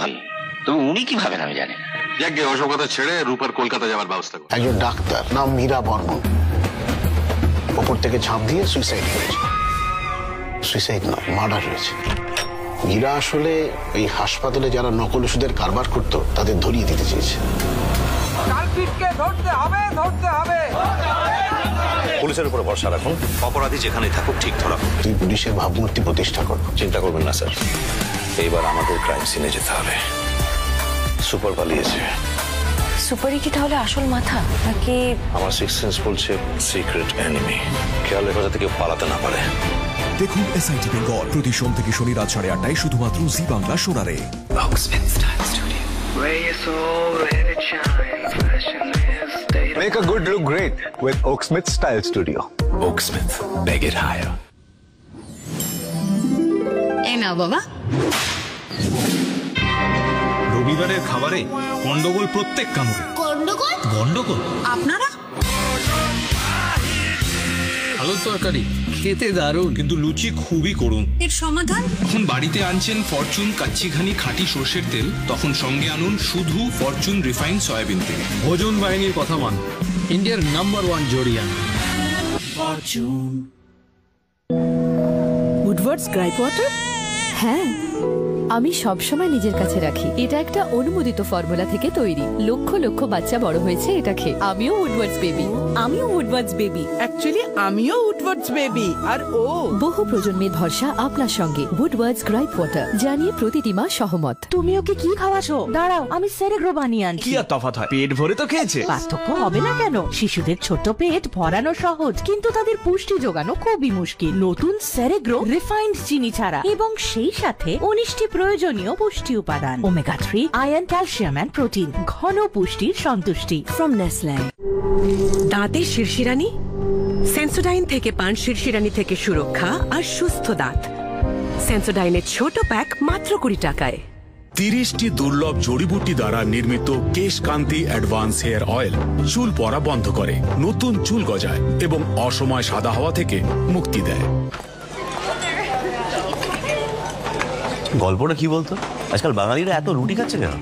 ভাবি, তবে উনি কি ভাবেন আমি জানি না। যাকে ওসব কথা ছেড়ে রূপার কলকাতা যাওয়ার ব্যবস্থা করো। একজন ডাক্তার নাম মীরা বর্মন ওপর থেকে ঝাঁপ দিয়ে সুইসাইড করেছে। সুইসাইড নয়, মার্ডার হয়েছে। মীরা আসলে এই হাসপাতালে যারা নকল ওষুধের কারবার করতো তাদের ধরিয়ে দিতে চেয়েছে। পুলিশের উপরে ভরসা রাখুন, অপরাধী যেখানে থাকুক ঠিক ধরা। তুই পুলিশের ভাবমূর্তি প্রতিষ্ঠা কর। চিন্তা করবেন না স্যার, এইবার আমাদের ক্রাইম সিনে যেতে হবে। সুপার পালিয়েছে। সুপারই কি তাহলে আসল মাথা নাকি? আমার সিক্স সেন্স বলছে সিক্রেট এনিমি। খেয়াল রেখো যাতে কেউ পালাতে না পারে। দেখুন এসআইটি বেঙ্গল প্রতি সোম থেকে শনি রাত 8:30 শুধুমাত্র জি Bangla সোনারে। Make a good look great with Oaksmith Style Studio. Oaksmith, beg it higher. এই নাও বাবা। রবিবারের খাবারে গন্ডগোল প্রত্যেক কামড়ে। গন্ডগোল? গন্ডগোল? আপনারা? আলুর তরকারি খেতে দারুণ, কিন্তু লুচি খুবই করুন। এর সমাধান? যখন বাড়িতে আনছেন ফরচুন কাচ্চিঘানি খাঁটি সর্ষের তেল, তখন সঙ্গে আনুন শুধু ফরচুন রিফাইন্ড সয়াবিন তেল। ভোজন বাহিনীর কথা মান, ইন্ডিয়ার নাম্বার 1 জড়িয়ান ফরচুন। Woodward's gripe water? হ্যাঁ, আমি সবসময় নিজের কাছে রাখি। এটা একটা অনুমোদিত ফর্মুলা থেকে তৈরি। লক্ষ লক্ষ বাচ্চা বড় হয়েছে এটা খেয়ে। আমিও উডওয়ার্ডস বেবি। অ্যাকচুয়ালি আমিও উডওয়ার্ডস বেবি। আর ও বহু প্রজন্মের ভরসা আপনার সঙ্গে। উডওয়ার্ডস গ্রাইপ ওয়াটার, জানিয়ে প্রতিটি মা সহমত। তুমি ওকে কি খাওয়াছো? দাঁড়াও, আমি সেরেগ্রো বানিয়ে আনছি। কি আর তফাৎ হয়, পেট ভরে তো খেয়েছে। পার্থক্য হবে না কেন? শিশুদের ছোট পেট ভরানো সহজ, কিন্তু তাদের পুষ্টি যোগানো খুবই মুশকিল। নতুন সেরেগ্রো রিফাইন্ড চিনি ছাড়া, এবং সেই সাথে 19টি প্রয়োজনীয় পুষ্টি উপাদান, omega 3, iron, calcium and protein. ঘন পুষ্টির সন্তুষ্টি ফ্রম নেসলে। দাঁতের শিরশিরানি? সেন্সোডাইন থেকে পান শিরশিরানি থেকে সুরক্ষা আর সুস্থ দাঁত। সেন্সোডাইনের ছোট প্যাক মাত্র 20 টাকায়। 30টি দুর্লভ জড়িবুটি দ্বারা নির্মিত কেশকান্তি অ্যাডভান্স হেয়ার অয়েল চুল পড়া বন্ধ করে, নতুন চুল গজায় এবং অসময় সাদা হওয়া থেকে মুক্তি দেয়। গল্পটা কি বলতো? আজকাল বাঙালিরা এত রুটি খাচ্ছে কেন?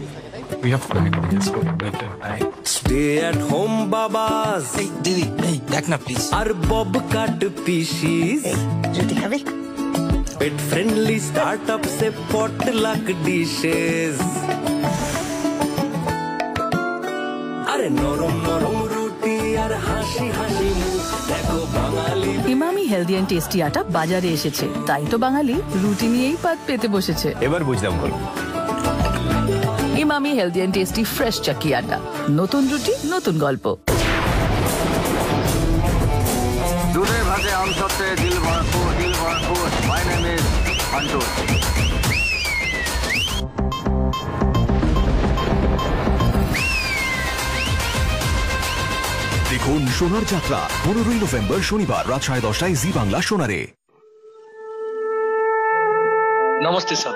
স্টে অ্যাট হোম বাবাস। দিদি এই দেখ না প্লিজ। আর বব কাট পিসিস। রুটি খাবে? পেট ফ্রেন্ডলি স্টার্টআপ সে পটলাক ডিশেস। আরে নরম নরম রুটি আর হাসি হাসি মুখ, দেখো বাঙালি। ইমামি হেলদি এন্ড টেস্টি আটা বাজারে এসেছে, তাই তো বাঙালি রুটি নিয়েই পাত পেতে বসেছে। এবার বুঝলাম গল্প। Emami healthy and tasty fresh chakki atta, নতুন রুটি নতুন গল্প। দুধে ভাতে আম সত্ত্বে দিল ভরপুর, দিল ভরপুর। My name is unto. দেখুন সোনার যাত্রা 15ই নভেম্বর শনিবার রাত 10:30 জি বাংলা সোনারে। নমস্তে স্যার।